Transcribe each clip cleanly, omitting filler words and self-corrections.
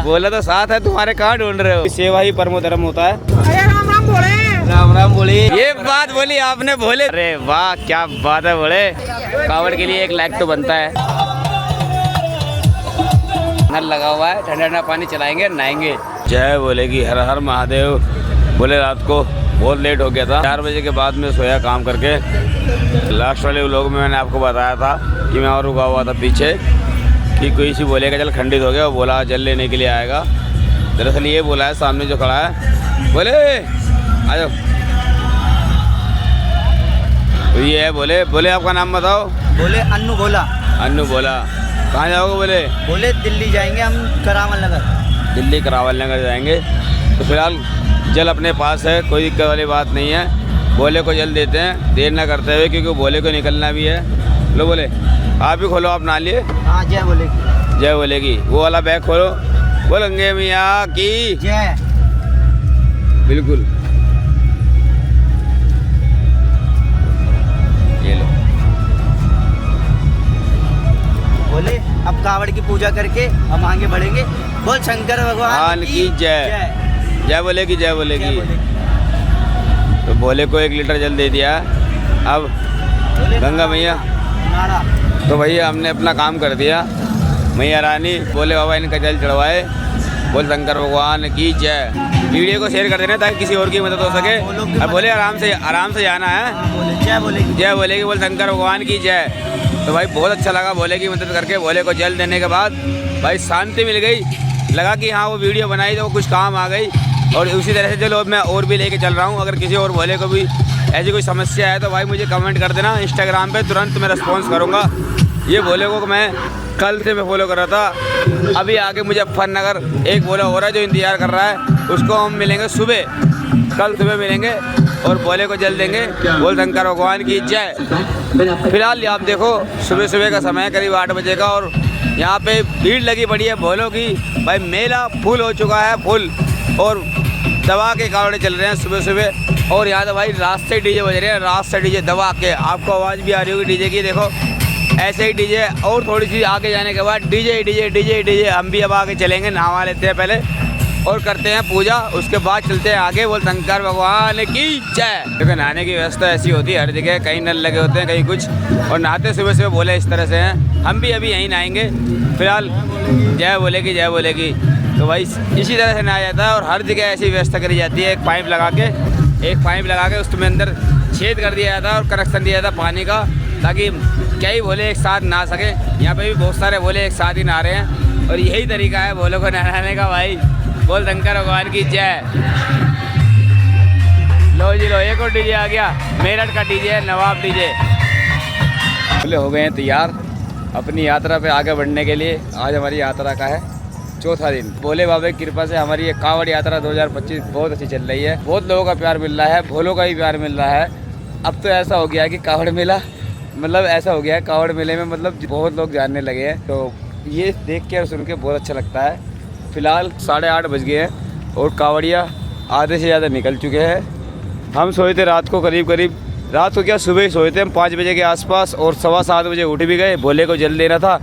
बोला तो साथ है तुम्हारे, कहाँ ढूंढ रहे हो। सेवा ही परमो धर्म होता है। अरे राम राम बोले, राम राम बोली। ये बात बोली आपने, बोले। अरे वाह क्या बात है, बोले। कावड़ के लिए 1 लाख तो बनता है। नल लगा हुआ है, ठंडा ठंडा पानी चलाएंगे, नहाएंगे। जय बोलेगी, हर हर महादेव। बोले रात को बहुत लेट हो गया था, 4 बजे के बाद में सोया काम करके। लास्ट वाले व्लॉग में मैंने आपको बताया था कि मैं और रुका हुआ था पीछे कि कोई सी बोलेगा चल खंडित हो गया, वो बोला जल लेने के लिए आएगा। दरअसल ये बोला है सामने जो खड़ा है, बोले आ जाओ। तो ये है बोले। बोले आपका नाम बताओ। बोले अन्नू बोला। अन्नू बोला। कहाँ जाओगे बोले? बोले दिल्ली जाएंगे हम, करावल नगर। दिल्ली करावल नगर जाएंगे। तो फिलहाल जल अपने पास है, कोई दिक्कत वाली बात नहीं है। बोले को जल देते हैं देर ना करते हुए, क्योंकि बोले को निकलना भी है। लो बोले आप भी खोलो, आप ना लिए। हाँ जय बोलेगी। जय बोलेगी। वो वाला बैग खोलो। बोलेंगे मियाँ की जय। बिल्कुल। ये लो। बोले अब कावड़ की पूजा करके हम आगे बढ़ेंगे। बोल शंकर भगवान की जय। जय बोलेगी, जय बोलेगी। तो बोले को 1 लीटर जल दे दिया। अब गंगा मैया। तो भैया हमने अपना काम कर दिया। मैया रानी बोले बाबा इनका जल चढ़वाए। बोल शंकर भगवान की जय। वीडियो को शेयर कर देना ताकि किसी और की मदद हो सके। और बोले आराम से जाना है। जय बोलेगी, जय बोलेगी। बोल शंकर भगवान की जय। तो भाई बहुत अच्छा लगा बोले की मदद करके। बोले को जल देने के बाद भाई शांति मिल गई, लगा कि हाँ वो वीडियो बनाई तो कुछ काम आ गई। और उसी तरह से चलो मैं और भी लेके चल रहा हूँ। अगर किसी और भोले को भी ऐसी कोई समस्या है तो भाई मुझे कमेंट कर देना इंस्टाग्राम पे, तुरंत मैं रिस्पॉन्स करूँगा। ये भोले को मैं कल से मैं फॉलो कर रहा था। अभी आगे मुजफ्फरनगर एक भोला हो रहा है जो इंतज़ार कर रहा है, उसको हम मिलेंगे सुबह, कल सुबह मिलेंगे और भोले को जल देंगे। बोल शंकर भगवान की जय। फिलहाल आप देखो सुबह सुबह का समय करीब 8 बजे का, और यहाँ पे भीड़ लगी पड़ी है भोलों की। भाई मेला फुल हो चुका है, फुल। और दबा के कावड़े चल रहे हैं सुबह सुबह। और यहाँ तो भाई रास्ते डीजे बज रहे हैं, रास्ते डीजे दबा के। आपको आवाज़ भी आ रही होगी डीजे की, देखो ऐसे ही डीजे। और थोड़ी सी आगे जाने के बाद डीजे डीजे डीजे डीजे। हम भी अब आगे चलेंगे, नहा लेते हैं पहले और करते हैं पूजा, उसके बाद चलते हैं आगे। बोल शंकर भगवान की जय। क्योंकि नहाने की व्यवस्था ऐसी होती है हर जगह, कहीं नल लगे होते हैं कहीं कुछ, और नहाते सुबह सुबह बोले इस तरह से हैं। हम भी अभी यहीं नहाएंगे। फिलहाल जय बोलेगी, जय बोलेगी। तो भाई इसी तरह से नहाया जाता है और हर जगह ऐसी व्यवस्था करी जाती है। एक पाइप लगा के उसमें अंदर छेद कर दिया जाता है और कनेक्शन दिया जाता है पानी का, ताकि कई भोले एक साथ नहा सके। यहाँ पे भी बहुत सारे भोले एक साथ ही नहा रहे हैं और यही तरीका है भोलों को नहाने का। भाई बोल शंकर भगवान की जय। लो जी लो, एक और डीजे आ गया, मेरठ का डीजे है, नवाब डीजे। भोले हो गए हैं तैयार अपनी यात्रा पे आगे बढ़ने के लिए। आज हमारी यात्रा का है 4था दिन। भोले बाबा की कृपा से हमारी ये कावड़ यात्रा 2025 बहुत अच्छी चल रही है। बहुत लोगों का प्यार मिल रहा है, भोलों का भी प्यार मिल रहा है। अब तो ऐसा हो गया है कि कावड़ मेला मतलब ऐसा हो गया है, कावड़ मेले में मतलब बहुत लोग जानने लगे हैं। तो ये देख के और सुन के बहुत अच्छा लगता है। फिलहाल 8:30 बज गए हैं और कावड़िया आधे से ज़्यादा निकल चुके हैं। हम सोए थे रात को करीब रात को क्या सुबह ही सोए थे हम 5 बजे के आसपास, और 7:15 बजे उठ भी गए। भोले को जल देना था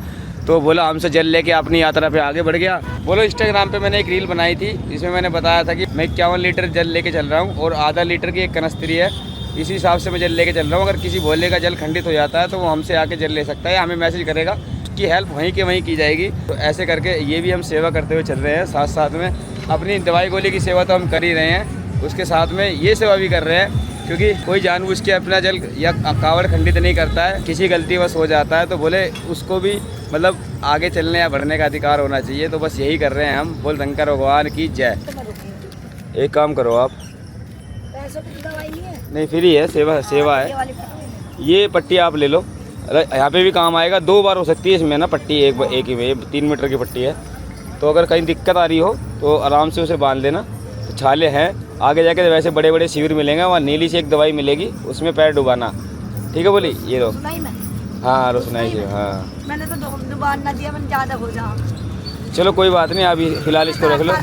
तो बोला हमसे जल लेके अपनी यात्रा पे आगे बढ़ गया। बोलो इंस्टाग्राम पे मैंने एक रील बनाई थी, इसमें मैंने बताया था कि मैं 51 लीटर जल लेके चल रहा हूँ और आधा लीटर की एक कनस्तरी है। इसी हिसाब से मैं जल लेके चल रहा हूँ। अगर किसी भोले का जल खंडित हो जाता है तो वो हमसे आके जल ले सकता है, हमें मैसेज करेगा, उसकी हेल्प वहीं के वहीं की जाएगी। तो ऐसे करके ये भी हम सेवा करते हुए चल रहे हैं। साथ साथ में अपनी दवाई गोली की सेवा तो हम कर ही रहे हैं, उसके साथ में ये सेवा भी कर रहे हैं। क्योंकि कोई जानबूझ के अपना जल या कावड़ खंडित नहीं करता है, किसी गलतीवश हो जाता है तो बोले उसको भी मतलब आगे चलने या बढ़ने का अधिकार होना चाहिए। तो बस यही कर रहे हैं हम। बोल शंकर भगवान की जय। एक काम करो आप, नहीं फ्री है, सेवा है। ये पट्टी आप ले लो, यहाँ पे भी काम आएगा। 2 बार हो सकती है इसमें ना पट्टी, एक ही में 3 मीटर की पट्टी है। तो अगर कहीं दिक्कत आ रही हो तो आराम से उसे बांध लेना। तो छाले हैं, आगे जाके वैसे बड़े बड़े शिविर मिलेंगे, वहाँ नीली से एक दवाई मिलेगी, उसमें पैर डुबाना। ठीक है बोली, ये लो। हाँ रोशनाई जी, हाँ मैंने तो डुबा ना दिया, मैंने ज़्यादा हो जाऊँ। चलो कोई बात नहीं, अभी फिलहाल इसको रख लो।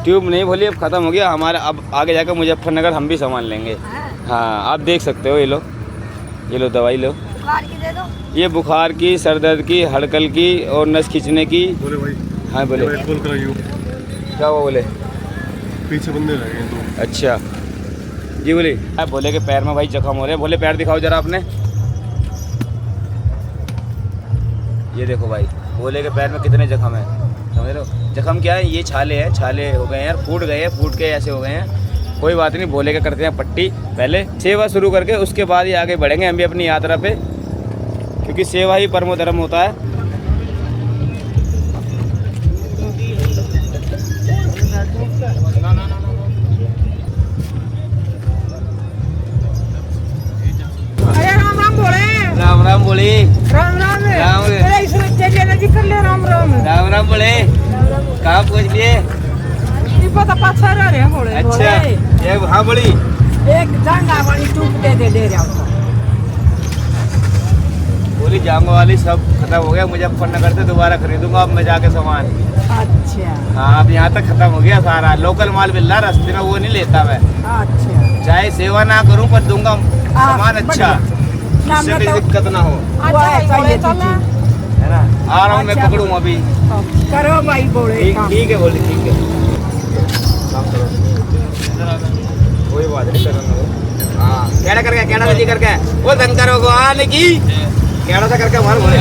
ट्यूब नहीं बोलिए, अब ख़त्म हो गया हमारा। अब आगे जाकर मुजफ्फरनगर हम भी सामान लेंगे। हाँ आप देख सकते हो, ये लो दवाई लो। बुखार की दे दो। ये बुखार की, सर दर्द की, हड़कल की और नस खींचने की। बोले भाई, हाँ बोले, कॉल कराइयो, क्या हुआ बोले? पीछे बंदे लगे तो। अच्छा जी बोले। बोले के पैर में भाई जख्म हो रहे हैं। बोले पैर दिखाओ जरा अपने। ये देखो भाई, बोले के पैर में कितने जख्म है, समझ रहे हो? जख्म क्या है? ये छाले हैं, छाले हो गए हैं यार, फूट गए हैं, फूट के ऐसे हो गए हैं। कोई बात नहीं, बोले के करते हैं पट्टी। पहले सेवा शुरू करके उसके बाद ही आगे बढ़ेंगे हम भी अपनी यात्रा पे, क्योंकि सेवा ही परमो धर्म होता है। अरे राम राम बोले। राम राम बोले। राम राम राम। अरे इसमें चलिए जी कर ले राम राम। राम राम बोले। कहाँ पहुँच लिए? ये पता पाछा रहे बोले। अच्छा ये हाँ बोली। एक जंगा वाली टूप दे रहा हूँ। बोली जांगो वाली सब खत्म हो गया, मुजफ्फरनगर से दोबारा खरीदूंगा अब मैं जाके सामान। अच्छा हाँ अब यहाँ तक खत्म हो गया सारा, लोकल माल मिल रहा रास्ते में, वो नहीं लेता मैं। अच्छा चाहे सेवा ना करूँ पर दूंगा सामान अच्छा, नाम जिससे तो दिक्कत ना हो, अच्छा चाहिए चला। है ना? आ रहा हूँ मैं, अच्छा, पकड़ूँ अभी। करो भाई बोले। ठीक है बोली, ठीक है काम करो, कोई बात नहीं करूँगा। हाँ कैड़ा करके, कैड़ा जी करके वो शंकर भगवान की कैड़ा सा करके मार बोले।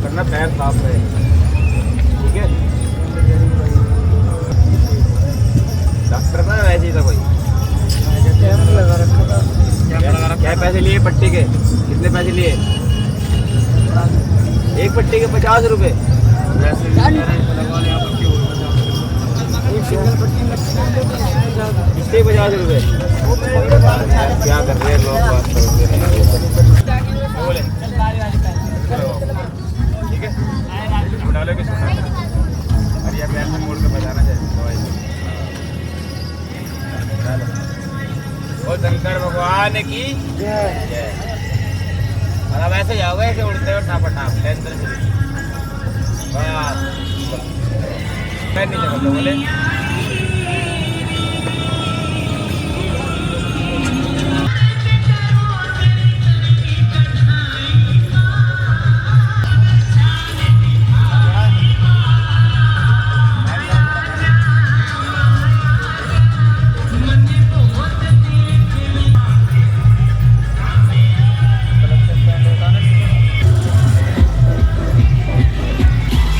करना पैर साफ रहे, ठीक है? डॉक्टर था वैसे ही था कोई। क्या पैसे लिए पट्टी के? कितने पैसे लिए? एक पट्टी के 50 रुपए। इसके 50 रुपए। क्या कर रहे हैं लोग, बात करोगे? ठीक है डालोगे सोना, और ये पैर में मोड़ के बजाना चाहिए दवाई। शंकर भगवान की जय। मतलब ऐसे जाओगे, ऐसे उड़ते हो ठापा ठाप लेंदर से बस। मैं नहीं चलता बोले।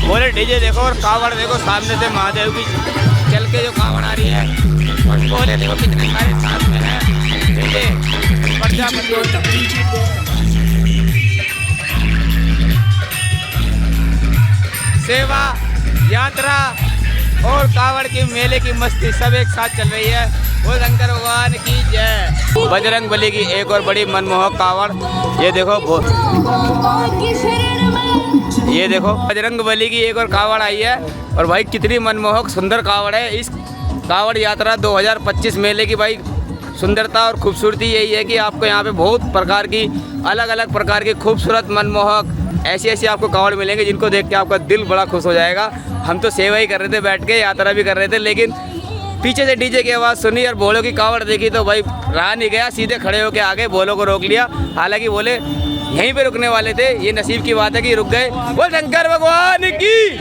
बोले डीजे देखो और कावड़ देखो, सामने से महादेव की चल के जो कावड़ आ रही है, और बोले देखो कितने सारे साथ में है डीजे। सेवा यात्रा और कावड़ की मेले की मस्ती सब एक साथ चल रही है। वो शंकर भगवान की जय। बजरंग बली की एक और बड़ी मनमोहक कावड़, ये देखो बजरंग बली की एक और कावड़ आई है, और भाई कितनी मनमोहक सुंदर कावड़ है। इस कावड़ यात्रा 2025 मेले की भाई सुंदरता और खूबसूरती यही है कि आपको यहाँ पे बहुत प्रकार की अलग अलग प्रकार की खूबसूरत मनमोहक ऐसी आपको कावड़ मिलेंगे जिनको देख के आपका दिल बड़ा खुश हो जाएगा। हम तो सेवा ही कर रहे थे बैठ के, यात्रा भी कर रहे थे, लेकिन पीछे से डीजे की आवाज़ सुनी और भोलों की कावड़ देखी तो भाई रहा नहीं गया, सीधे खड़े होके आगे भोलों को रोक लिया। हालांकि बोले यहीं पे रुकने वाले थे, ये नसीब की बात है कि रुक गए। वो शंकर भगवान की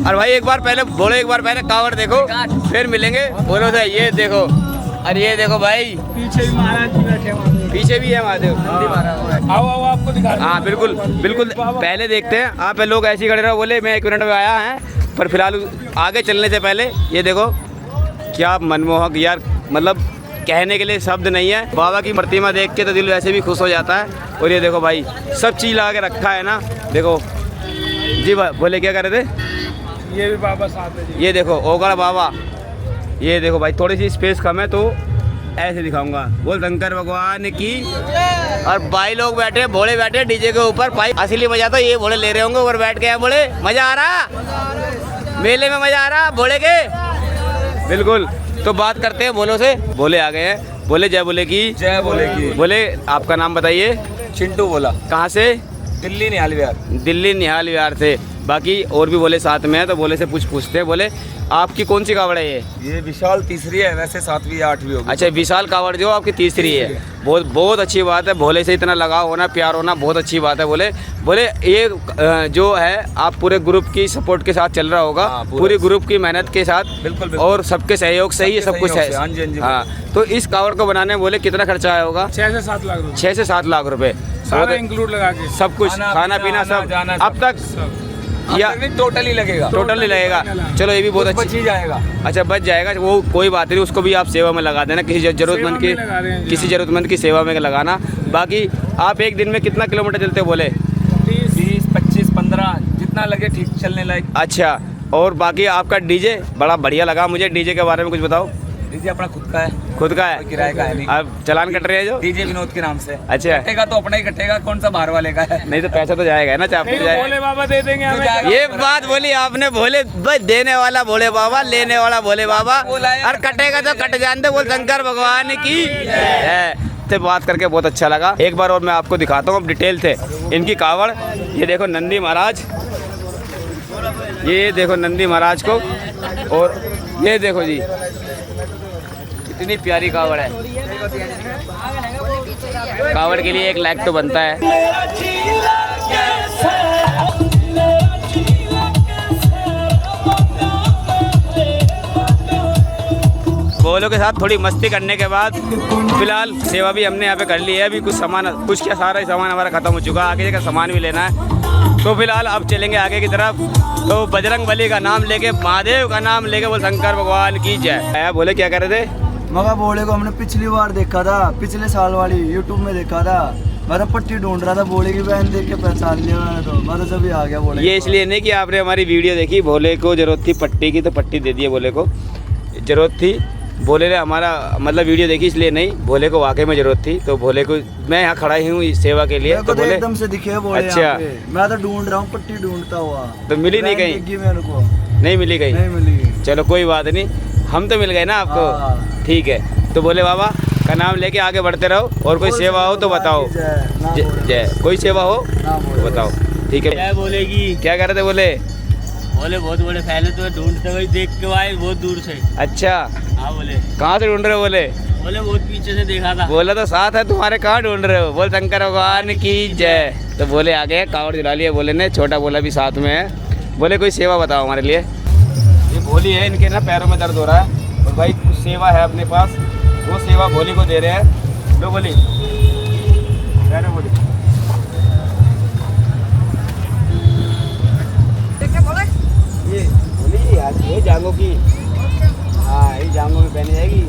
और भाई एक बार पहले बोलो, एक बार पहले कावड़ देखो फिर मिलेंगे। बोलो से ये देखो, अरे ये देखो भाई पीछे भी महाराज जी बैठे हुए, पीछे भी है महादेव। आओ आपको दिखा। हाँ बिल्कुल बिल्कुल, पहले देखते हैं। आप लोग ऐसे ही खड़े रहो, बोले मैं 1 मिनट में आया है, पर फिलहाल आगे चलने से पहले ये देखो क्या मनमोहक यार, मतलब कहने के लिए शब्द नहीं है। बाबा की प्रतिमा देख के तो दिल वैसे भी खुश हो जाता है। और ये देखो भाई सब चीज़ लगा के रखा है ना, देखो जी बोले क्या कर रहे थे? ये भी बाबा साथ है जी। ये देखो ओगड़ बाबा, ये देखो भाई थोड़ी सी स्पेस कम है तो ऐसे दिखाऊंगा। बोल शंकर भगवान की। और भाई लोग बैठे भोले बैठे डीजे के ऊपर। भाई असली मजा तो ये भोले ले रहे होंगे ऊपर बैठ के। बोले मजा आ रहा, मेले में मजा आ रहा भोले के। बिल्कुल। तो बात करते हैं भोलों से। भोले आ गए हैं। बोले जय भोले की। जय भोले की। बोले आपका नाम बताइए। चिंटू बोला। कहाँ से? दिल्ली निहाल विहार। दिल्ली निहाल विहार से। बाकी और भी बोले साथ में है तो बोले से पूछते हैं। बोले आपकी कौन सी कावड़ है ये विशाल तीसरी है, वैसे 7वीं या 8वीं होगी। अच्छा विशाल कावड़ जो आपकी तीसरी है। बहुत बहुत अच्छी बात है। भोले से इतना लगाव होना, प्यार होना बहुत अच्छी बात है। बोले ये जो है आप पूरे ग्रुप की सपोर्ट के साथ चल रहा होगा। हाँ, पूरी ग्रुप की मेहनत के साथ। बिल्कुल। और सबके सहयोग से ही ये सब कुछ है। हाँ जी, हाँ जी। हाँ तो इस कावड़ को बनाने में बोले कितना खर्चा आया होगा? 6 से 7 लाख रुपए। 6 से 7 लाख रुपए सारा इंक्लूड लगा के। सब कुछ, खाना पीना सब जाना अब तक या टोटल ही लगेगा। टोटल ही लगेगा। चलो ये भी बहुत बच अच्छी। ही जाएगा। अच्छा बच जाएगा वो कोई बात नहीं, उसको भी आप सेवा में लगा देना। किसी जरूरतमंद सेवा में लगा रहे हैं की जी, किसी जरूरतमंद की सेवा में लगाना। बाकी आप एक दिन में कितना किलोमीटर चलते हो? बोले 20, 25, 15 जितना लगे ठीक चलने लायक। अच्छा। और बाकी आपका डीजे बड़ा बढ़िया लगा मुझे। डीजे के बारे में कुछ बताओ। डीजे अपना खुद का है। खुद का है? कोई किराए का है नहीं। अब चालान कट रहे हैं जो डीजे विनोद के नाम से। अच्छा। कटेगा तो अपना ही कटेगा, कौन सा बाहर वाले का है। नहीं तो पैसा तो जाएगा ना, चाप नहीं तो जाएगा। भोले बाबा दे देंगे हमें। ये बात बोली आपने। भोले बस देने वाला भोले बाबा, लेने वाला भोले बाबा। और कटेगा तो कट जानते। बोल शंकर भगवान की है। तो बात करके बहुत अच्छा लगा। एक बार और मैं आपको दिखाता हूँ डिटेल से इनकी कावड़। ये देखो नंदी महाराज, ये देखो नंदी महाराज को। और ये देखो जी कितनी प्यारी कावड़ है। कावड़ के लिए 1 लाख तो बनता है। बोलों के साथ थोड़ी मस्ती करने के बाद फिलहाल सेवा भी हमने यहाँ पे कर ली है। अभी कुछ सामान, कुछ क्या सारा ही सामान हमारा ख़त्म हो चुका है। आगे जगह सामान भी लेना है। तो फिलहाल अब चलेंगे आगे की तरफ। तो बजरंग बली का नाम लेके, महादेव का नाम लेके बोल शंकर भगवान की जय। बोले क्या कर रहे थे? मगर भोले को हमने पिछली बार देखा था, पिछले साल वाली यूट्यूब में देखा था। मैं तो पट्टी ढूंढ रहा था, भोले की बहन देख के पहचान लिया मैंने। तो मैं तो जब आ गया भोले। ये इसलिए नहीं कि आपने हमारी वीडियो देखी। भोले को जरूरत थी पट्टी की तो पट्टी दे दी है। भोले को जरूरत थी, भोले ने हमारा मतलब वीडियो देखी इसलिए नहीं, भोले को वाकई में जरूरत थी। तो भोले को मैं यहाँ खड़ा ही हूँ इस सेवा के लिए। तो बोले एकदम से दिखे भोले। अच्छा। मैं तो ढूंढ रहा हूँ, पट्टी ढूंढता हुआ। तो मिली नहीं कहीं? मेरे को नहीं मिली कहीं? नहीं मिली। चलो कोई बात नहीं, हम तो मिल गए ना आपको। ठीक है। तो भोले बाबा का नाम लेके आगे बढ़ते रहो। और कोई सेवा हो तो बताओ। जय। कोई सेवा हो तो बताओ। ठीक है। क्या बोलेगी? क्या कर रहे थे? बोले बहुत बड़े फैले तो ढूंढते हुए देख के आए बहुत दूर से। अच्छा। हाँ बोले कहाँ से ढूंढ रहे हो? बोले बहुत पीछे से देखा था। बोला तो साथ है तुम्हारे, कहाँ ढूंढ रहे हो? बोल शंकर भगवान की जय। तो बोले आ गए, कावड़ दिला लिया बोले ने। छोटा बोला भी साथ में है। बोले कोई सेवा बताओ हमारे लिए। ये भोली है, इनके ना पैरों में दर्द हो रहा है और भाई कुछ सेवा है अपने पास, वो सेवा भोली को दे रहे हैं। लो बोली, बोली ये बोली आज ये जांगों की। हाँ ये जांगों में पहनी जाएगी।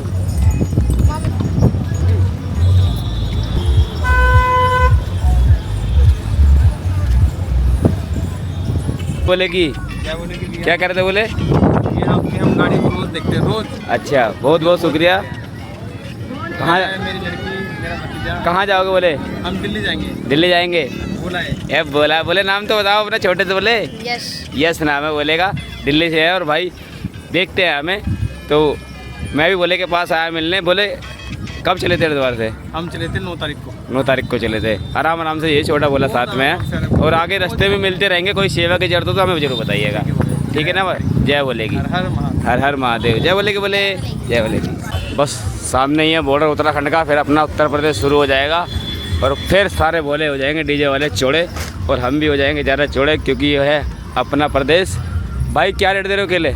बोले की क्या कर रहे थे? बोले ये आपकी हम गाड़ी को रोज देखते हैं, रोज। अच्छा बहुत बहुत शुक्रिया। कहाँ मेरी लड़की, मेरा भतीजा। कहाँ जाओगे? बोले हम दिल्ली जाएंगे। दिल्ली जाएंगे। बोला है। ए बोला बोले नाम तो बताओ अपना छोटे से। बोले यस। यस नाम है बोलेगा, दिल्ली से है। और भाई देखते हैं हमें। तो मैं भी बोले के पास आया मिलने। बोले कब चले थे हरिद्वार से? हम चले थे 9 तारीख को। 9 तारीख को चले थे। आराम आराम से। ये छोटा बोला साथ में है। और आगे रास्ते में मिलते रहेंगे। कोई सेवा की जरूरत हो तो हमें जरूर बताइएगा। ठीक है ना? जय बोलेगी। हर हर महादेव। जय बोलेगी। बोले जय बोलेगी। बस सामने ही है बॉर्डर उत्तराखंड का। फिर अपना उत्तर प्रदेश शुरू हो जाएगा और फिर सारे बोले हो जाएंगे डीजे वाले चौड़े। और हम भी हो जाएंगे ज़्यादा चौड़े, क्योंकि ये है अपना प्रदेश। भाई क्या रेट दे रहे हो केले?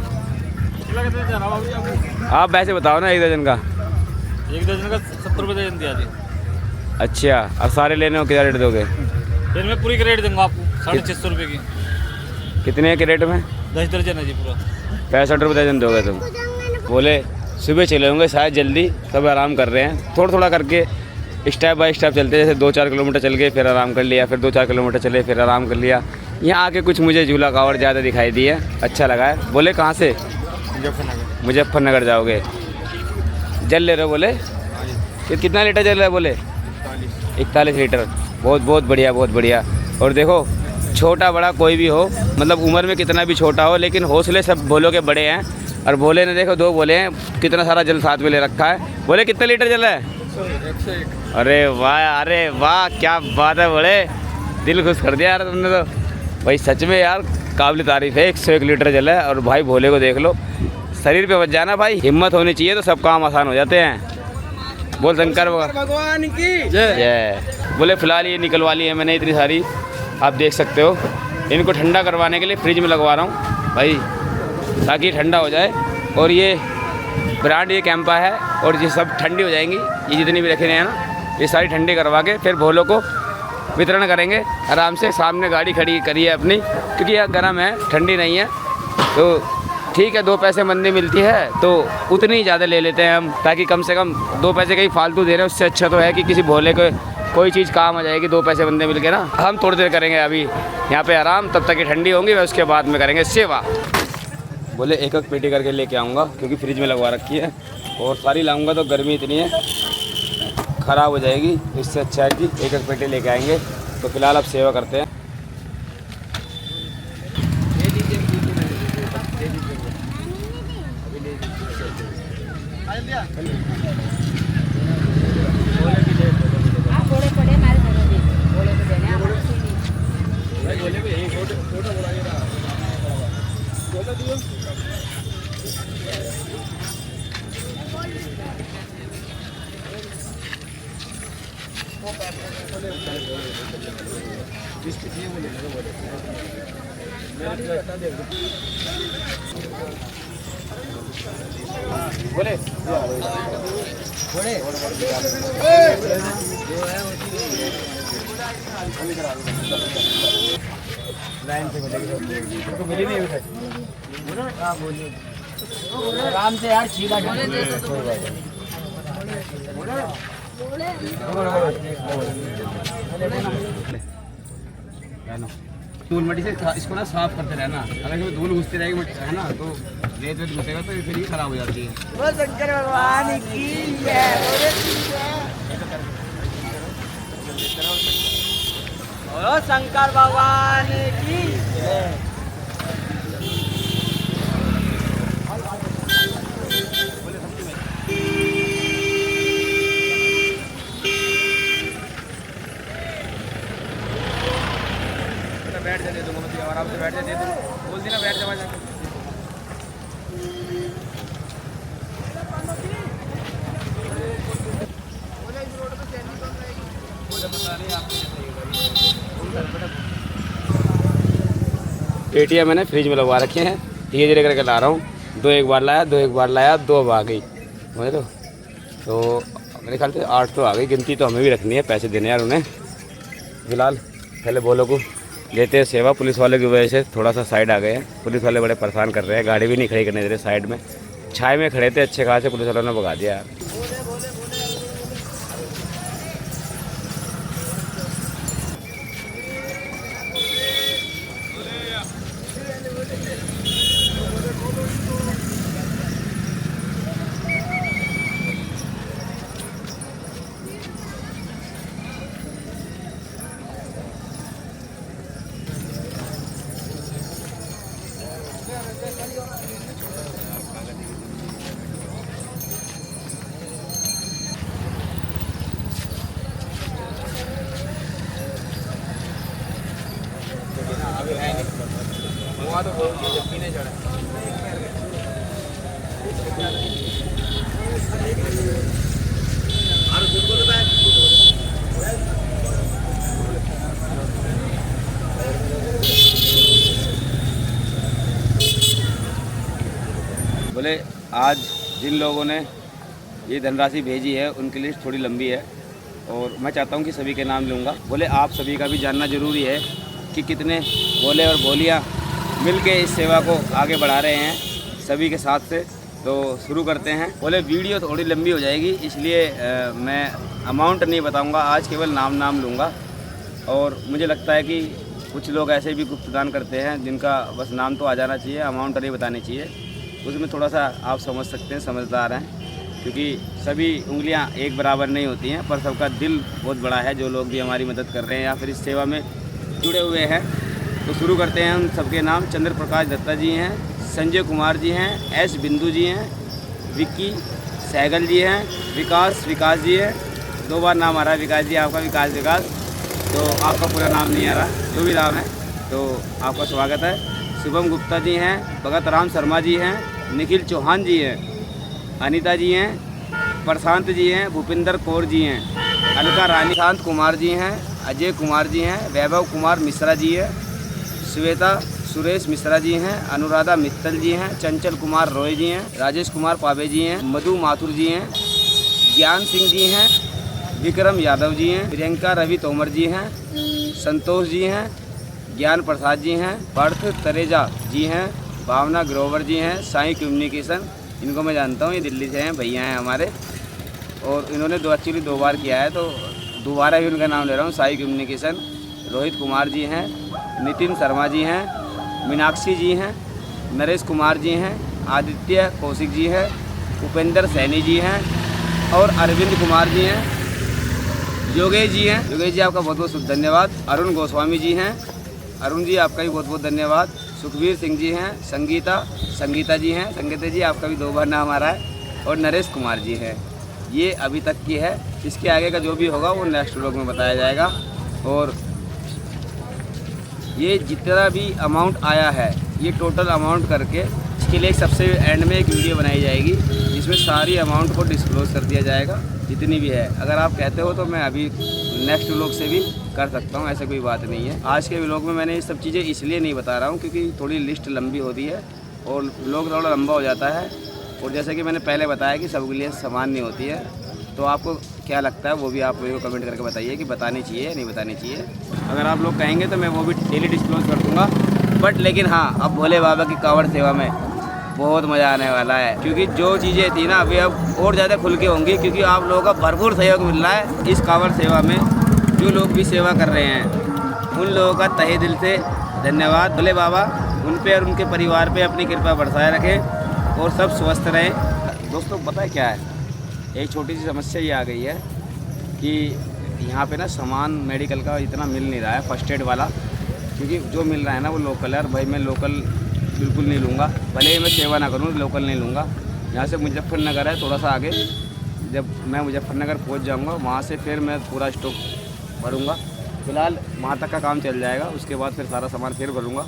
आप वैसे बताओ ना। 1 दर्जन का? 1 दर्जन का 70 रुपये दर्जन दिया जी। अच्छा। अब सारे लेने हो क्या रेट दोगे? फिर मैं पूरी का रेट दूंगा आपको 650 रुपये की। कितने के रेट में? 10 दर्जन है जी पूरा। 65 रुपये दर्जन दोगे तुम? बोले सुबह चले होंगे शायद जल्दी, सब आराम कर रहे हैं। थोड़ा थोड़ा करके स्टेप बाय स्टेप चलते, जैसे 2-4 किलोमीटर चल गए फिर आराम कर लिया, फिर 2-4 किलोमीटर चले फिर आराम कर लिया। यहाँ आके कुछ मुझे झूला कावड़ ज़्यादा दिखाई दी है, अच्छा लगा है। बोले कहाँ से? मुजफ्फरनगर जाओगे। जल ले रहे हो बोले? कितना लीटर जल रहा है बोले? 41 लीटर। बहुत बहुत बढ़िया, बहुत बढ़िया। और देखो छोटा बड़ा कोई भी हो, मतलब उम्र में कितना भी छोटा हो, लेकिन हौसले सब भोलों के बड़े हैं। और भोले ने देखो 2 बोले हैं, कितना सारा जल साथ में ले रखा है। बोले कितना लीटर जल है? 101। अरे वाह, अरे वाह, क्या बात है। बोले दिल खुश कर दिया यार तुमने तो भाई, सच में यार काबिल तारीफ़ है। 101 लीटर जल है। और भाई भोले को देख लो, शरीर पे बच जाना भाई, हिम्मत होनी चाहिए तो सब काम आसान हो जाते हैं। बोल शंकर भगवान की जय। बोले फ़िलहाल ये निकलवा ली है मैंने इतनी सारी, आप देख सकते हो। इनको ठंडा करवाने के लिए फ्रिज में लगवा रहा हूँ भाई, ताकि ठंडा हो जाए। और ये ब्रांड ये कैंपा है, और ये सब ठंडी हो जाएंगी। ये जितनी भी रखे हैं ना, ये सारी ठंडी करवा के फिर भोलों को वितरण करेंगे आराम से। सामने गाड़ी खड़ी करी है अपनी, क्योंकि यह गर्म है, ठंडी नहीं है। तो ठीक है, 2 पैसे मंदी मिलती है तो उतनी ज़्यादा ले लेते हैं हम, ताकि कम से कम 2 पैसे कहीं फालतू दे रहे हैं, उससे अच्छा तो है कि किसी भोले को कोई चीज़ काम आ जाएगी। 2 पैसे बंदे मिल के ना। हम थोड़ी देर करेंगे अभी यहाँ पे आराम, तब तक ये ठंडी होंगी, मैं उसके बाद में करेंगे सेवा। बोले एक एक पेटी करके लेके आऊँगा, क्योंकि फ्रिज में लगवा रखी है। और सारी लाऊँगा तो गर्मी इतनी है, ख़राब हो जाएगी। इससे अच्छा है कि एक एक पेटी लेके आएंगे। तो फिलहाल अब सेवा करते हैं। बोले लाइन से मिली नहीं आराम से यार, छीला धूल मट्टी से इसको ना साफ करते रहना। अगर इसमें धूल घुसती रहेगी मट्टी है ना, तो रेत वेत घुसेगा तो फिर ये खराब हो जाती है। बोल शंकर भगवान की जय। बोलो शंकर भगवान की जय। बैठ जा, दे दूँगा मैं, आराम से बैठ जा, दे दूँगा। बोल दी ना बैठ जा। पेटियाँ मैंने फ्रिज में लगवा रखी हैं, धीरे धीरे करके ला रहा हूँ। 2 एक बार लाया, 2 एक बार लाया, 2 अब आ गई, समझ लो। तो मेरे ख्याल से 8 तो आ गई। गिनती तो हमें भी रखनी है, पैसे देने यार उन्हें। फिलहाल पहले बोलो को लेते हैं सेवा। पुलिस वाले की वजह से थोड़ा सा साइड आ गए हैं। पुलिस वाले बड़े परेशान कर रहे हैं, गाड़ी भी नहीं खड़ी करने दे रहे साइड में। छाए में खड़े थे अच्छे खासे, पुलिस वालों ने भगा दिया यार। बोले आज जिन लोगों ने ये धनराशि भेजी है उनकी लिस्ट थोड़ी लंबी है और मैं चाहता हूँ कि सभी के नाम लूँगा। बोले आप सभी का भी जानना ज़रूरी है कि कितने बोले और बोलियाँ मिल के इस सेवा को आगे बढ़ा रहे हैं सभी के साथ से। तो शुरू करते हैं। बोले वीडियो थोड़ी लंबी हो जाएगी इसलिए मैं अमाउंट नहीं बताऊंगा, आज केवल नाम लूँगा। और मुझे लगता है कि कुछ लोग ऐसे भी गुप्त दान करते हैं जिनका बस नाम तो आ जाना चाहिए, अमाउंट नहीं बतानी चाहिए। उसमें थोड़ा सा आप समझ सकते हैं, समझदार हैं, क्योंकि सभी उंगलियां एक बराबर नहीं होती हैं, पर सबका दिल बहुत बड़ा है। जो लोग भी हमारी मदद कर रहे हैं या फिर इस सेवा में जुड़े हुए हैं, तो शुरू करते हैं। उन सबके नाम चंद्र प्रकाश दत्ता जी हैं, संजय कुमार जी हैं, एस बिंदु जी हैं, विक्की सहगल जी हैं, विकास जी हैं। 2 बार नाम आ रहा है विकास जी आपका, विकास, तो आपका पूरा नाम नहीं आ रहा, जो भी नाम है तो आपका स्वागत है। शुभम गुप्ता जी हैं, भगत राम शर्मा जी हैं, निखिल चौहान जी हैं, अनीता जी हैं, प्रशांत जी हैं, भूपिंदर कौर जी हैं, अलका रानी, शांत कुमार जी हैं, अजय कुमार जी हैं, वैभव कुमार मिश्रा जी हैं, श्वेता सुरेश मिश्रा जी हैं, अनुराधा मित्तल जी हैं, चंचल कुमार रॉय जी हैं, राजेश कुमार पाबे जी हैं, मधु माथुर जी हैं, ज्ञान सिंह जी हैं, विक्रम यादव जी हैं, प्रियंका रवि तोमर जी हैं, संतोष जी हैं, ज्ञान प्रसाद जी हैं, पार्थ तरेजा जी हैं, भावना ग्रोवर जी हैं, साई कम्युनिकेशन, इनको मैं जानता हूँ, ये दिल्ली से हैं, भैया हैं हमारे, और इन्होंने एक्चुअली 2 बार किया है, तो दोबारा भी उनका नाम ले रहा हूँ। साई कम्युनिकेशन, रोहित कुमार जी हैं, नितिन शर्मा जी हैं, मीनाक्षी जी हैं, नरेश कुमार जी हैं, आदित्य कौशिक जी हैं, उपेंद्र सैनी जी हैं और अरविंद कुमार जी हैं, योगेश जी हैं। योगेश जी आपका बहुत बहुत धन्यवाद। अरुण गोस्वामी जी हैं, अरुण जी आपका भी बहुत बहुत धन्यवाद। सुखबीर सिंह जी हैं, संगीता जी हैं, संगीता जी आपका भी 2 बार नाम आ रहा है, और नरेश कुमार जी हैं। ये अभी तक की है, इसके आगे का जो भी होगा वो नेक्स्ट व्लॉग में बताया जाएगा। और ये जितना भी अमाउंट आया है, ये टोटल अमाउंट करके इसके लिए सबसे एंड में एक वीडियो बनाई जाएगी जिसमें सारी अमाउंट को डिस्क्लोज कर दिया जाएगा, जितनी भी है। अगर आप कहते हो तो मैं अभी नेक्स्ट व्लॉग से भी कर सकता हूँ, ऐसा कोई बात नहीं है। आज के व्लॉग में मैंने ये सब चीज़ें इसलिए नहीं बता रहा हूँ क्योंकि थोड़ी लिस्ट लंबी होती है और व्लॉग थोड़ा लंबा हो जाता है। और जैसे कि मैंने पहले बताया कि सबके लिए समान नहीं होती है, तो आपको क्या लगता है वो भी आप मेरे को कमेंट करके बताइए कि बतानी चाहिए या नहीं बतानी चाहिए। अगर आप लोग कहेंगे तो मैं वो भी डेली डिस्क्लोज कर दूँगा। बट लेकिन हाँ, अब भोले बाबा की कांवड़ सेवा में बहुत मज़ा आने वाला है, क्योंकि जो चीज़ें थी ना अभी अब और ज़्यादा खुल के होंगी, क्योंकि आप लोगों का भरपूर सहयोग मिल रहा है इस कांवड़ सेवा में। जो लोग भी सेवा कर रहे हैं उन लोगों का तहे दिल से धन्यवाद। भोले बाबा उन पे और उनके परिवार पे अपनी कृपा बरसाए रखें और सब स्वस्थ रहें। दोस्तों पता है क्या है, एक छोटी सी समस्या ये आ गई है कि यहाँ पे ना सामान मेडिकल का इतना मिल नहीं रहा है, फर्स्ट एड वाला, क्योंकि जो मिल रहा है ना वो लोकल है। और भाई मैं लोकल बिल्कुल नहीं लूँगा, भले ही मैं सेवा ना करूँ, लोकल नहीं लूँगा। यहाँ से मुजफ्फरनगर है थोड़ा सा आगे, जब मैं मुजफ्फरनगर पहुँच जाऊँगा वहाँ से फिर मैं पूरा स्टॉक भरूँगा। फ़िलहाल वहाँ तक का काम चल जाएगा, उसके बाद फिर सारा सामान फिर भरूँगा।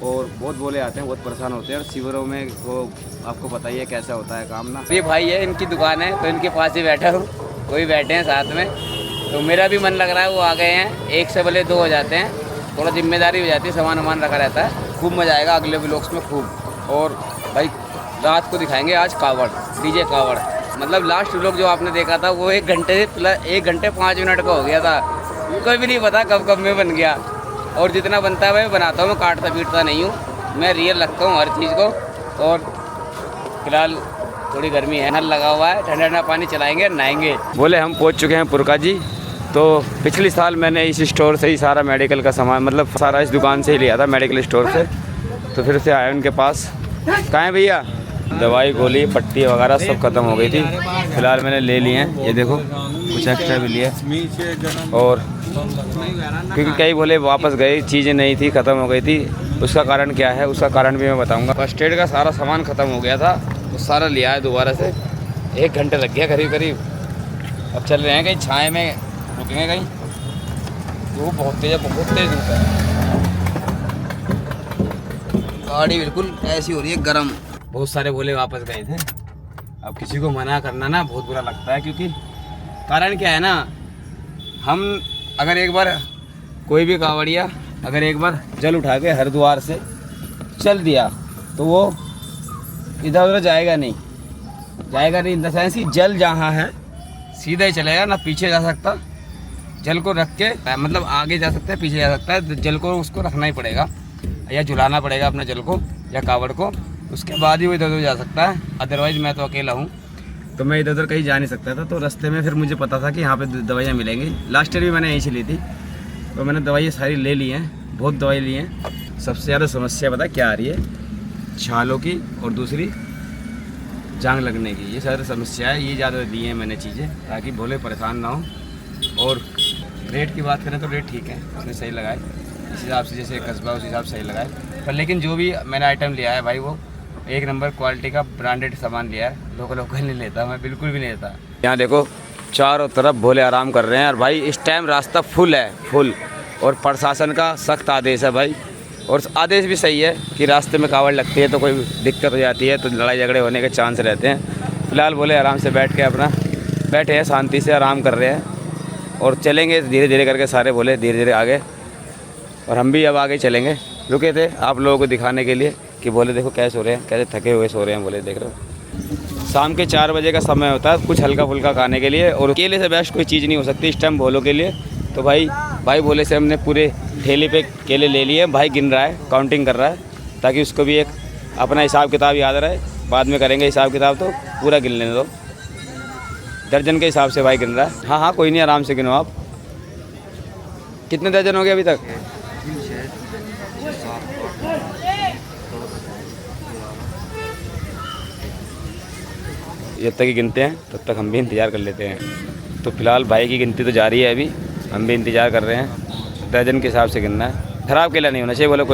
और बहुत बोले आते हैं, बहुत परेशान होते हैं, और शिविरों में वो आपको पता ही है कैसा होता है काम ना। ये भाई है, इनकी दुकान है तो इनके पास ही बैठा हूँ, कोई बैठे हैं साथ में, तो मेरा भी मन लग रहा है। वो आ गए हैं, 1 से भले 2 हो जाते हैं, थोड़ा जिम्मेदारी हो जाती है, सामान वामान रखा रहता है। खूब मज़ा आएगा अगले व्लॉग्स में खूब। और भाई रात को दिखाएंगे आज कावड़, डीजे कावड़। मतलब लास्ट व्लॉग जो आपने देखा था वो 1 घंटे 5 मिनट का हो गया था, कोई भी नहीं पता कब कब में बन गया। और जितना बनता है मैं बनाता हूँ, मैं काटता पीटता नहीं हूँ, मैं रियल रखता हूँ हर चीज़ को। और फिलहाल थोड़ी गर्मी है, नल लगा हुआ है, ठंडा ठंडा पानी चलाएंगे, नहाएंगे। बोले हम पहुँच चुके हैं पुरका जी। तो पिछले साल मैंने इस स्टोर से ही सारा मेडिकल का सामान, मतलब सारा इस दुकान से ही लिया था, मेडिकल स्टोर से। तो फिर से आए उनके पास। कहाँ है भैया? दवाई गोली पट्टी वगैरह सब ख़त्म हो गई थी, फिलहाल मैंने ले लिए हैं। ये देखो कुछ एक्स्ट्रा भी लिए। और क्योंकि कई बोले वापस गए, चीज़ें नहीं थी, ख़त्म हो गई थी। उसका कारण क्या है, उसका कारण भी मैं बताऊंगा। फर्स्ट एड का सारा सामान ख़त्म हो गया था, वो सारा लिया है दोबारा से। 1 घंटे लग गया करीब करीब। अब चल रहे हैं कहीं छाए में, रुकेंगे कहीं। धूप बहुत तेज़ धूप है, गाड़ी बिल्कुल ऐसी हो रही है गर्म। बहुत सारे बोले वापस गए थे। अब किसी को मना करना ना बहुत बुरा लगता है, क्योंकि कारण क्या है ना, हम अगर एक बार कोई भी कांवड़िया अगर एक बार जल उठा के हरिद्वार से चल दिया तो वो इधर उधर जाएगा नहीं इन द सेंस कि जल जहाँ है सीधा ही चलेगा, ना पीछे जा सकता। जल को रख के मतलब आगे जा सकता है, पीछे जा सकता है, जल को उसको रखना ही पड़ेगा या झुलाना पड़ेगा अपने जल को या कावड़ को, उसके बाद ही वो इधर उधर जा सकता है। अदरवाइज़ मैं तो अकेला हूँ, तो मैं इधर उधर कहीं जा नहीं सकता था। तो रास्ते में फिर मुझे पता था कि यहाँ पे दवाइयाँ मिलेंगी। लास्ट ईयर भी मैंने यहीं से ली थी, तो मैंने दवाइयाँ सारी ले ली हैं। बहुत दवाई ली है। सबसे ज़्यादा समस्या पता क्या आ रही है, छालों की और दूसरी जांग लगने की, ये ज़्यादा समस्या है। ये ज़्यादा दी हैं मैंने चीज़ें ताकि भोले परेशान ना हो। और रेट की बात करें तो रेट ठीक है, उसने सही लगाए, इस हिसाब से जैसे कस्बा उस हिसाब से सही लगाए। पर लेकिन जो भी मैंने आइटम लिया है भाई वो एक नंबर क्वालिटी का ब्रांडेड सामान लिया है। लोकल नहीं लेता मैं, बिल्कुल भी नहीं लेता। यहाँ देखो चारों तरफ भोले आराम कर रहे हैं और भाई इस टाइम रास्ता फुल है, फुल। और प्रशासन का सख्त आदेश है भाई, और आदेश भी सही है कि रास्ते में कावड़ लगती है तो कोई दिक्कत हो जाती है तो लड़ाई झगड़े होने के चांस रहते हैं। फिलहाल भोले आराम से बैठ के अपना बैठे हैं, शांति से आराम कर रहे हैं और चलेंगे धीरे धीरे करके सारे भोले धीरे धीरे आगे। और हम भी अब आगे चलेंगे, रुके थे आप लोगों को दिखाने के लिए कि भोले देखो कैसे सो रहे हैं, कैसे थके हुए सो रहे हैं भोले, देख रहे हो। शाम के 4 बजे का समय होता है कुछ हल्का फुल्का खाने के लिए, और केले से बेस्ट कोई चीज़ नहीं हो सकती इस टाइम भोलों के लिए। तो भाई भोले से हमने पूरे ठेले पे केले ले लिए। भाई गिन रहा है, काउंटिंग कर रहा है ताकि उसको भी एक अपना हिसाब किताब याद रहे। बाद में करेंगे हिसाब किताब, तो पूरा गिन लेने दो। दर्जन के हिसाब से भाई गिन रहा है। हाँ कोई नहीं, आराम से गिनो आप। कितने दर्जन हो गए अभी तक? जब तक ही गिनते हैं तब तक हम भी इंतज़ार कर लेते हैं। तो फिलहाल भाई की गिनती तो जारी है, अभी हम भी इंतज़ार कर रहे हैं। दर्जन के हिसाब से गिनना है, ख़राब केला नहीं होना चाहिए बोले,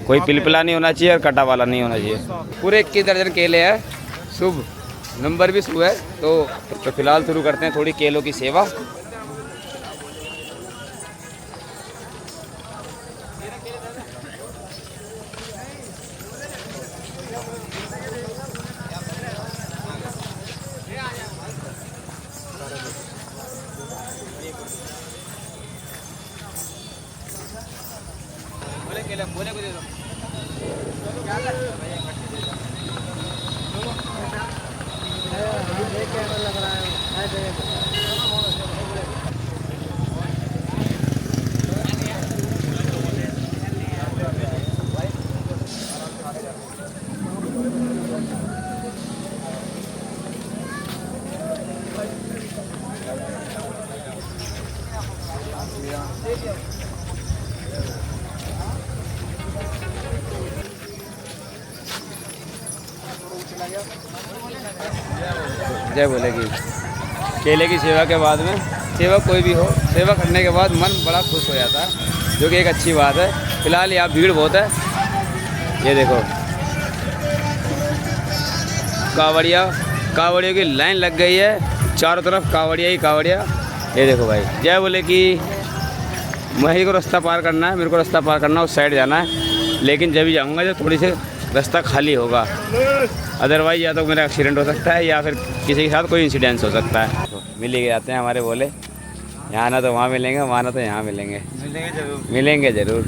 कोई पिलपिला नहीं होना चाहिए और कटा वाला नहीं होना चाहिए। पूरे 21 दर्जन केले हैं, शुभ नंबर भी शुभ है। तो फिलहाल शुरू करते हैं थोड़ी केलों की सेवा। बोले को दे दो। जय भोले की। केले की सेवा के बाद में, सेवा कोई भी हो, सेवा करने के बाद मन बड़ा खुश हो जाता है, जो कि एक अच्छी बात है। फिलहाल यहाँ भीड़ बहुत है, ये देखो कावड़ियों की लाइन लग गई है, चारों तरफ कावड़िया ही कावड़िया। ये देखो भाई, जय भोले की। मुझे को रास्ता पार करना है, मेरे को रास्ता पार करना है, उस साइड जाना है। लेकिन जब भी जाऊँगा जब थोड़ी सी रास्ता खाली होगा, अदरवाइज या तो मेरा एक्सीडेंट हो सकता है या फिर किसी के साथ कोई इंसिडेंस हो सकता है। तो मिल ही जाते हैं हमारे भोले, यहाँ ना तो वहाँ मिलेंगे, वहाँ ना तो यहाँ मिलेंगे, मिलेंगे ज़रूर।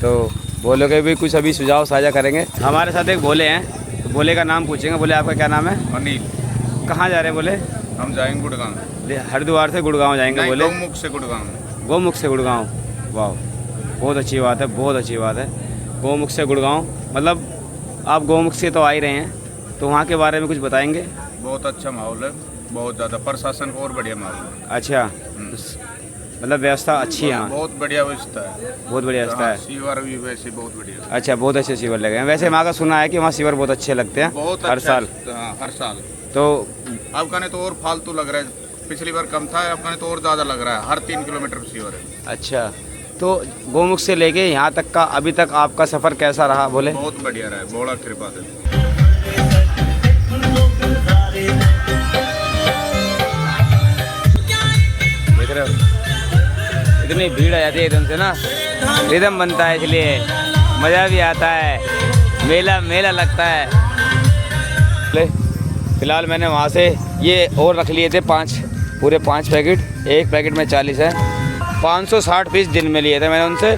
तो भोले के भी कुछ अभी सुझाव साझा करेंगे। हमारे साथ एक भोले हैं, तो भोले का नाम पूछेंगे। बोले आपका क्या नाम है? अनिल। कहाँ जा रहे हैं बोले? हम जाएंगे गुड़गांव। हरिद्वार से गुड़गांव जाएंगे बोले? गौमुख से गुड़गांव। गौमुख से गुड़गांव, वाह बहुत अच्छी बात है, बहुत अच्छी बात है। गौमुख से गुड़गांव, मतलब आप गौमुख से तो आ ही रहे हैं, तो वहाँ के बारे में कुछ बताएंगे? बहुत अच्छा माहौल है, बहुत ज़्यादा प्रशासन को और बढ़िया माहौल है। अच्छा, मतलब व्यवस्था अच्छी है यहाँ? बहुत बढ़िया व्यवस्था है, बहुत बढ़िया व्यवस्था है। सीवर भी वैसे बहुत बढ़िया। अच्छा, बहुत अच्छे सीवर लगे हैं। वैसे वहाँ का सुना है कि वहाँ सीवर बहुत अच्छे लगते हैं, बहुत हर साल। हाँ, हर साल। तो अब कहने तो और फालतू लग रहा है, पिछली बार कम था, अब कहने तो और ज़्यादा लग रहा है। हर 3 किलोमीटर सीवर है। अच्छा, तो गौमुख से लेके यहाँ तक का अभी तक आपका सफ़र कैसा रहा बोले? बहुत बढ़िया रहा है, बड़ा कृपा है। देख रहे हो इतनी भीड़ आ जाती है एकदम से ना, रिदम बनता है, इसलिए मज़ा भी आता है, मेला लगता है। फिलहाल मैंने वहाँ से ये और रख लिए थे पूरे 5 पैकेट, एक पैकेट में 40 है। 560 पीस दिन में लिए थे मैंने उनसे,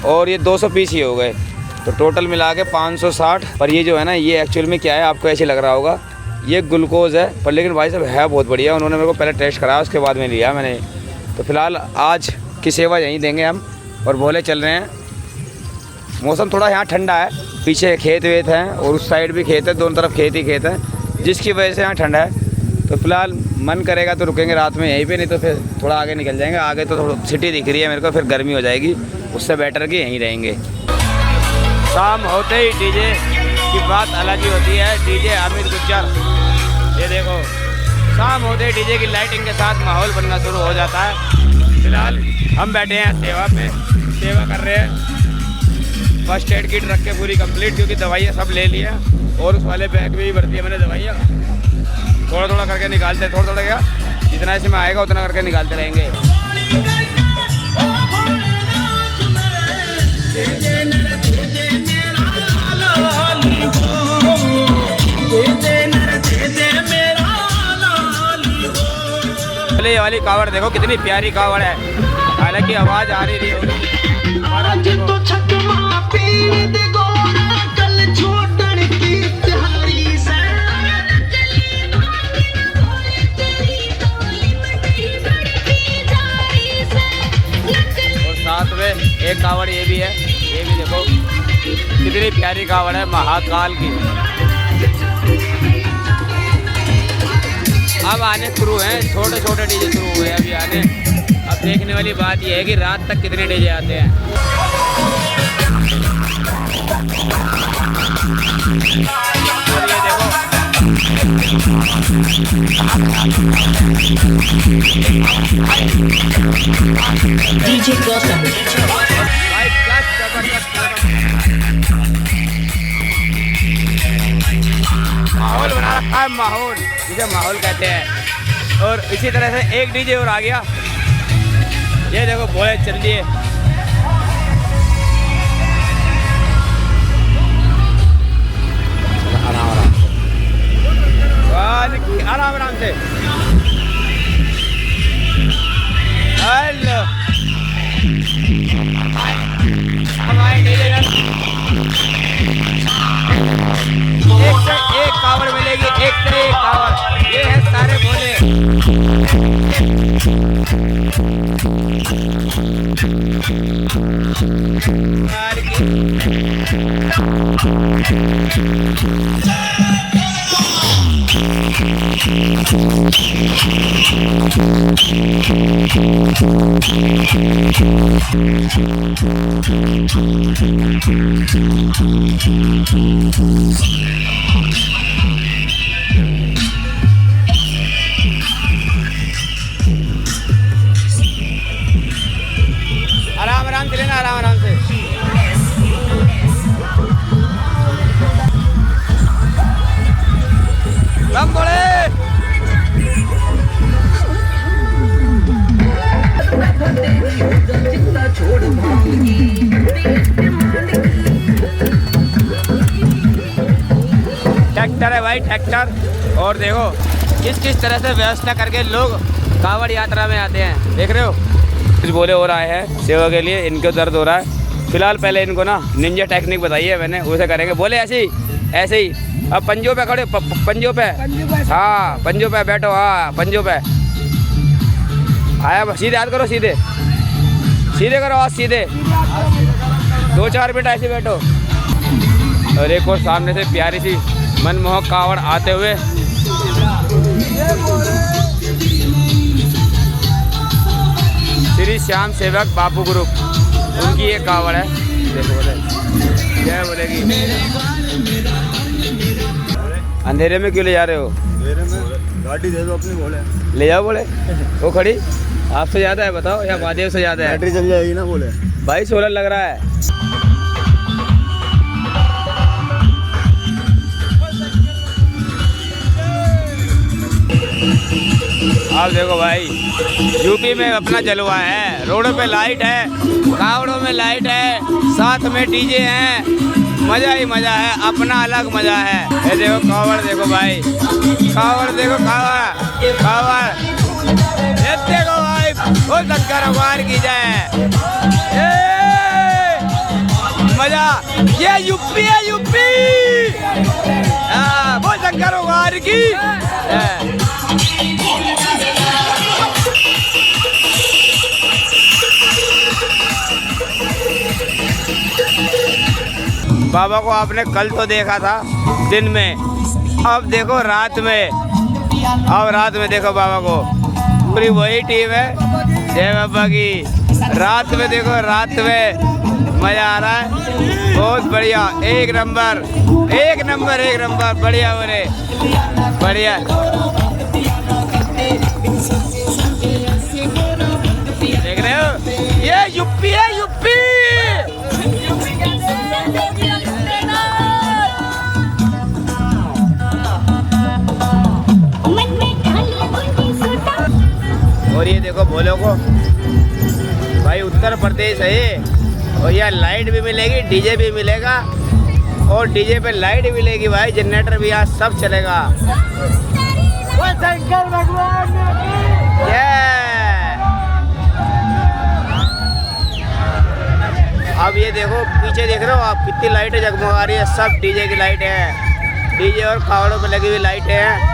और ये 200 पीस ही हो गए, तो टोटल मिला के 560। पर ये जो है ना, ये एक्चुअल में क्या है आपको ऐसे लग रहा होगा, ये ग्लूकोज है, पर लेकिन भाई साहब है बहुत बढ़िया। उन्होंने मेरे को पहले टेस्ट कराया, उसके बाद में लिया मैंने। तो फिलहाल आज की सेवा यहीं देंगे हम, और भोले चल रहे हैं। मौसम थोड़ा यहाँ ठंडा है, पीछे खेत वेत हैं और उस साइड भी खेत है, दोनों तरफ खेत ही खेत है, जिसकी वजह से यहाँ ठंडा है। तो फिलहाल मन करेगा तो रुकेंगे रात में यहीं पे, नहीं तो फिर थोड़ा आगे निकल जाएंगे। आगे तो थोड़ा सिटी दिख रही है मेरे को, फिर गर्मी हो जाएगी, उससे बेटर कि यहीं रहेंगे। शाम होते ही डीजे की बात अलग ही होती है। डीजे अमित गुज्जर, ये देखो शाम होते ही डीजे की लाइटिंग के साथ माहौल बनना शुरू हो जाता है। फिलहाल हम बैठे हैं सेवा पे, सेवा कर रहे हैं। फर्स्ट एड किट रख के पूरी कंप्लीट, क्योंकि दवाइयाँ सब ले लिया और उस वाले बैग में भी भरती है मैंने दवाइयाँ। थोड़ा थोड़ा करके निकालते, थोड़ा थोड़ा क्या जितना इसमें आएगा उतना करके निकालते रहेंगे। ये वाली कावड़ देखो कितनी प्यारी कावड़ है, हालांकि आवाज आ रही होगी। और साथ में एक कावड़ ये भी है, ये भी देखो कितनी प्यारी कावड़ है महाकाल की। अब आने शुरू हैं, छोटे छोटे डीजे शुरू हुए हैं अभी आने। अब देखने वाली बात यह है कि रात तक कितने डीजे आते हैं। और ये देखो DJ Gotham। भाई क्या जबरदस्त माहौल बना रखा है, माहौल जिसे माहौल कहते हैं। और इसी तरह से एक डीजे और आ गया, ये देखो भोले चल दिए। आराम आराम से हेलो हमारे डीजे एक से एक कावड़ मिलेगी, एक से एक कावड़। ये है सारे भोले। आराम आराम से लेना, आराम आराम से। कम बोले ट्रैक्टर है भाई, ट्रैक्टर। और देखो किस तरह से व्यवस्था करके लोग कांवड़ यात्रा में आते हैं, देख रहे हो। कुछ बोले और आए हैं सेवा के लिए, इनको दर्द हो रहा है फिलहाल। पहले इनको ना निंजा टेक्निक बताई है मैंने, उसे करेंगे। बोले ऐसे ही अब पंजों पे खड़े, पंजों पे, हाँ पंजों पे बैठो, हाँ पंजों पे आया। सीधे हाथ करो, सीधे सीधे करो हाथ सीधे। 2-4 मिनट ऐसे बैठो। और एक और सामने से प्यारी सी मनमोहक कावड़ आते हुए। श्री श्याम सेवक बापू ग्रुप, उनकी ये कावड़ है। देखो बोले क्या बोलेगी। अंधेरे में क्यों ले जा रहे हो? अंधेरे में गाड़ी दे दो अपनी, बोले ले जाओ। बोले वो खड़ी आपसे ज़्यादा है बताओ, या महादेव से ज़्यादा है? बैटरी चल जाएगी ना। बोले भाई सोलर लग रहा है। आप देखो भाई यूपी में अपना जलवा है, रोडों पे लाइट है, कावड़ों में लाइट है, साथ में डीजे हैं, मज़ा ही मज़ा है, अपना अलग मज़ा है। ये देखो कावड़, देखो भाई कावड़, देखो कावड़ कावड़, ये देखो भाई वो शंकर भगवान की जय। मज़ा, ये यूपी है यूपी, वो शंकर भगवान की। बाबा को आपने कल तो देखा था दिन में, अब देखो रात में। अब रात में देखो बाबा को, पूरी वही टीम है। जय बाबा की। रात में देखो, रात में मजा आ रहा है, बहुत बढ़िया, एक नंबर, एक नंबर, एक नंबर, बढ़िया बोले, बढ़िया। देख रहे हो, ये यूपी है, यूपी। और ये देखो भोलो को, भाई उत्तर प्रदेश है ये, और यहाँ लाइट भी मिलेगी, डीजे भी मिलेगा, और डीजे पे लाइट भी मिलेगी भाई, जनरेटर भी यहाँ सब चलेगा। शंकर भगवान अब ये देखो पीछे देख रहे हो आप, कितनी लाइटें जगमगा रही है, सब डीजे की लाइट है, डीजे और कावड़ों पे लगी हुई लाइट है।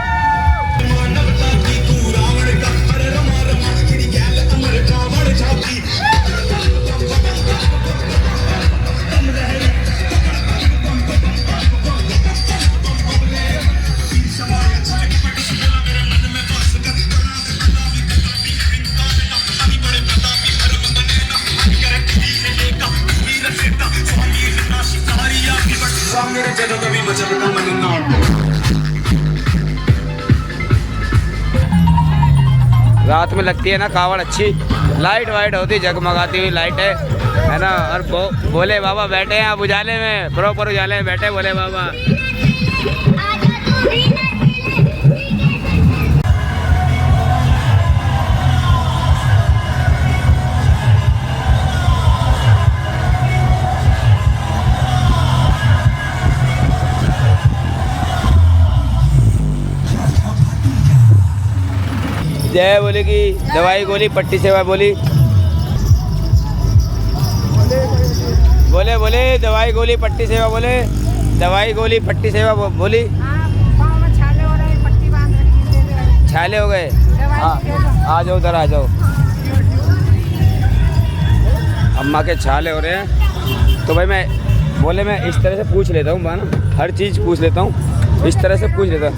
रात में लगती है ना कावड़ अच्छी, लाइट वाइट होती, जगमगाती हुई लाइट है ना। और भोले बाबा बैठे हैं अब उजाले में, प्रॉपर उजाले में बैठे भोले बाबा। जय बोले की दवाई गोली पट्टी सेवा बोली, बोले बोले दवाई गोली पट्टी सेवा बोले, दवाई गोली पट्टी सेवा बोली। छाले हो रहे, पट्टी बांध रही, छाले हो गए, आ जाओ उधर आ जाओ। अम्मा के छाले हो रहे हैं, तो भाई मैं बोले मैं इस तरह से पूछ लेता हूँ ना, हर चीज़ पूछ लेता हूँ, इस तरह से पूछ लेता हूँ।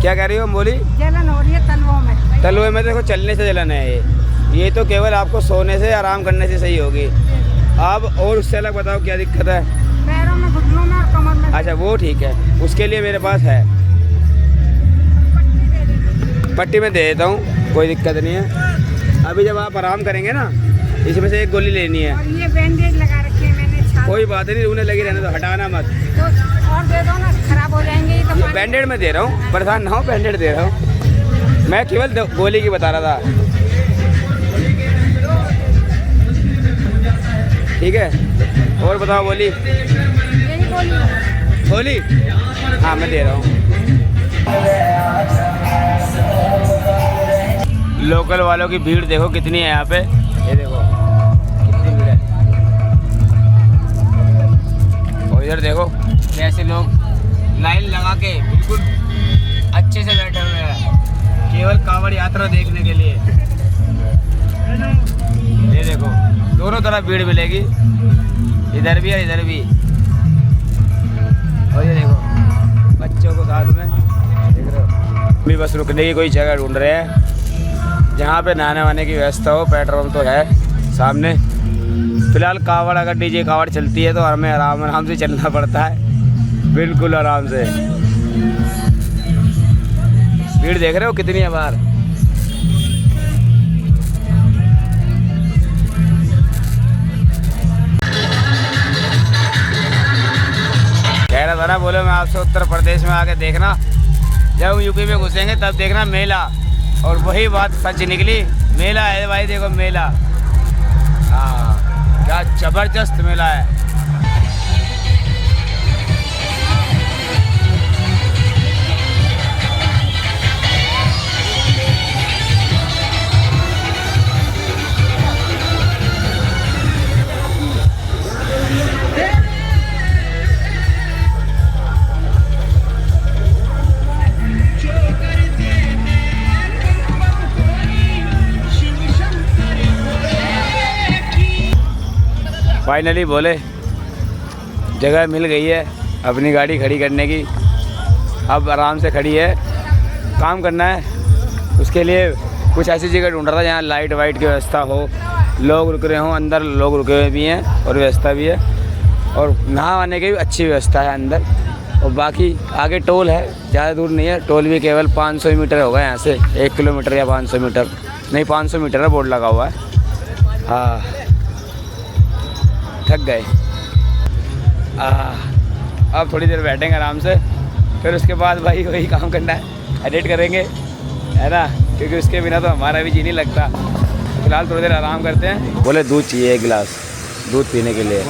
क्या कह रही हो बोली? जलन हो रही है तलवों में। तलवे में देखो चलने से जलन है ये तो केवल आपको सोने से आराम करने से सही होगी। अब और उससे अलग बताओ क्या दिक्कत है? पैरों में, घुटनों में और कमर में। अच्छा वो ठीक है, उसके लिए मेरे पास है, पट्टी में दे देता हूँ, कोई दिक्कत नहीं है। अभी जब आप आराम करेंगे ना, इसमें से एक गोली लेनी है। और ये बैंडेज लगा रखी है मैंने। कोई बात नहीं, उन्हें लगी रहने दो, हटाना मत। तो और दे दो ना, खराब हो जाएंगे ये तो। बैंडेड में दे रहा हूँ, परेशान ना हो, बैंडेड दे रहा हूँ, मैं केवल गोली की बता रहा था। ठीक है, और बताओ बोली। यही गोली। गोली हाँ मैं दे रहा हूँ। लोकल वालों की भीड़ देखो कितनी है यहाँ पे, ये देखो कितनी भीड़ है। और इधर देखो कैसे लोग लाइन लगा के बिल्कुल अच्छे से बैठे हुए हैं, केवल कांवड़ यात्रा देखने के लिए। ये देखो दोनों तरफ भीड़ मिलेगी, इधर भी और इधर भी। और ये देखो बच्चों को साथ में देख रहे हो। भी बस रुकने की कोई जगह ढूंढ रहे हैं जहाँ पे नहाने वाने की व्यवस्था हो। पेट्रोल पंप तो है सामने। फिलहाल कावड़, अगर डीजे कावड़ चलती है तो हमें आराम से चलना पड़ता है, बिल्कुल आराम से। भीड़ देख रहे हो कितनी है बाहर। कह रहा था ना, बोलो मैं आपसे उत्तर प्रदेश में आके देखना, जब यूपी में घुसेंगे तब देखना मेला। और वही बात सच निकली, मेला है भाई, देखो मेला। हाँ क्या जबरदस्त मेला है। फाइनली बोले जगह मिल गई है अपनी गाड़ी खड़ी करने की। अब आराम से खड़ी है, काम करना है। उसके लिए कुछ ऐसी जगह ढूंढ रहा था जहाँ लाइट वाइट की व्यवस्था हो, लोग रुक रहे हों, अंदर लोग रुके हुए भी हैं और व्यवस्था भी है, और नहाने की भी अच्छी व्यवस्था है अंदर। और बाकी आगे टोल है, ज़्यादा दूर नहीं है, टोल भी केवल 500 मीटर होगा यहाँ से, 1 किलोमीटर या 500 मीटर नहीं, 500 मीटर है, बोर्ड लगा हुआ है। हाँ, थक गए। अब थोड़ी देर बैठेंगे आराम से, फिर उसके बाद भाई वही काम करना है, एडिट करेंगे, है ना, क्योंकि उसके बिना तो हमारा भी जी नहीं लगता। फिलहाल थोड़ी देर आराम करते हैं। बोले दूध चाहिए 1 गिलास, दूध पीने के लिए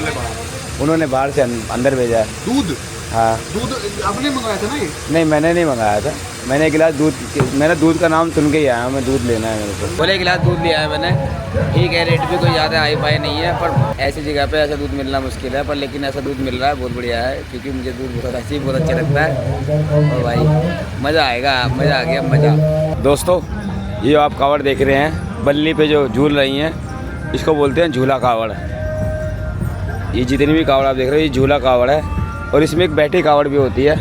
उन्होंने बाहर से अंदर भेजा है। दूध हाँ, दूध आपने मंगवाया था ना ये? नहीं मैंने नहीं मंगाया था, मैंने 1 गिलास दूध, मैंने दूध का नाम सुन के ही आया हूँ, मैं दूध लेना है मेरे को। बोले 1 गिलास दूध लिया है मैंने। ठीक है, रेट भी कोई ज़्यादा हाई फाई नहीं है, पर ऐसी जगह पे ऐसा दूध मिलना मुश्किल है, पर लेकिन ऐसा दूध मिल रहा है, बहुत बढ़िया है, क्योंकि मुझे दूध बहुत ऐसे ही बहुत अच्छा लगता है। और भाई मज़ा आएगा, मज़ा आ गया मज़ा। दोस्तों, ये आप कावड़ देख रहे हैं, बल्ली पे जो झूल रही हैं, इसको बोलते हैं झूला कावड़। ये जितनी भी कावड़ आप देख रहे हो, ये झूला कावड़ है, और इसमें एक बैठी कावड़ भी होती है,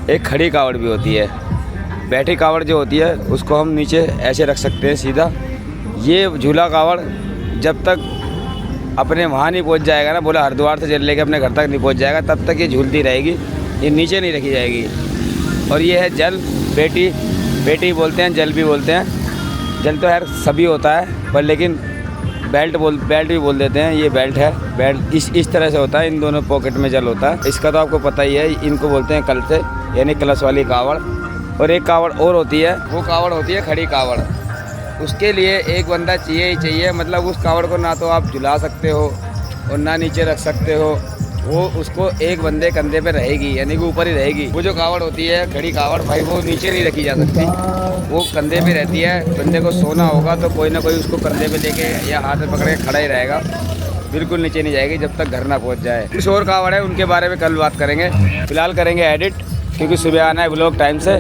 एक खड़ी कावड़ भी होती है। बैठी कावड़ जो होती है उसको हम नीचे ऐसे रख सकते हैं सीधा। ये झूला कावड़ जब तक अपने वहाँ नहीं पहुँच जाएगा ना, बोला हरिद्वार से जल लेके अपने घर तक नहीं पहुँच जाएगा, तब तक ये झूलती रहेगी, ये नीचे नहीं रखी जाएगी। और ये है जल, बेटी, बेटी बोलते हैं, जल भी बोलते हैं। जल तो यार सभी होता है, पर लेकिन बेल्ट भी बोल देते हैं। ये बेल्ट है, बेल्ट इस तरह से होता है, इन दोनों पॉकेट में जल होता है। इसका तो आपको पता ही है, इनको बोलते हैं कलसे, यानी कलश वाली कावड़। और एक कावड़ और होती है, वो कावड़ होती है खड़ी कावड़। उसके लिए एक बंदा चाहिए ही चाहिए, मतलब उस कावड़ को ना तो आप झुला सकते हो और ना नीचे रख सकते हो, वो उसको एक बंदे कंधे पे रहेगी, यानी कि ऊपर ही रहेगी। वो जो कावड़ होती है खड़ी कावड़ भाई, वो नीचे नहीं रखी जा सकती, वो कंधे पे रहती है। बंदे को सोना होगा तो कोई ना कोई उसको कंधे पे लेके या हाथ में पकड़ के खड़ा ही रहेगा, बिल्कुल नीचे नहीं जाएगी जब तक घर ना पहुंच जाए। कुछ और कावड़ है, उनके बारे में कल बात करेंगे। फिलहाल करेंगे एडिट, क्योंकि सुबह आना है व्लॉग टाइम से।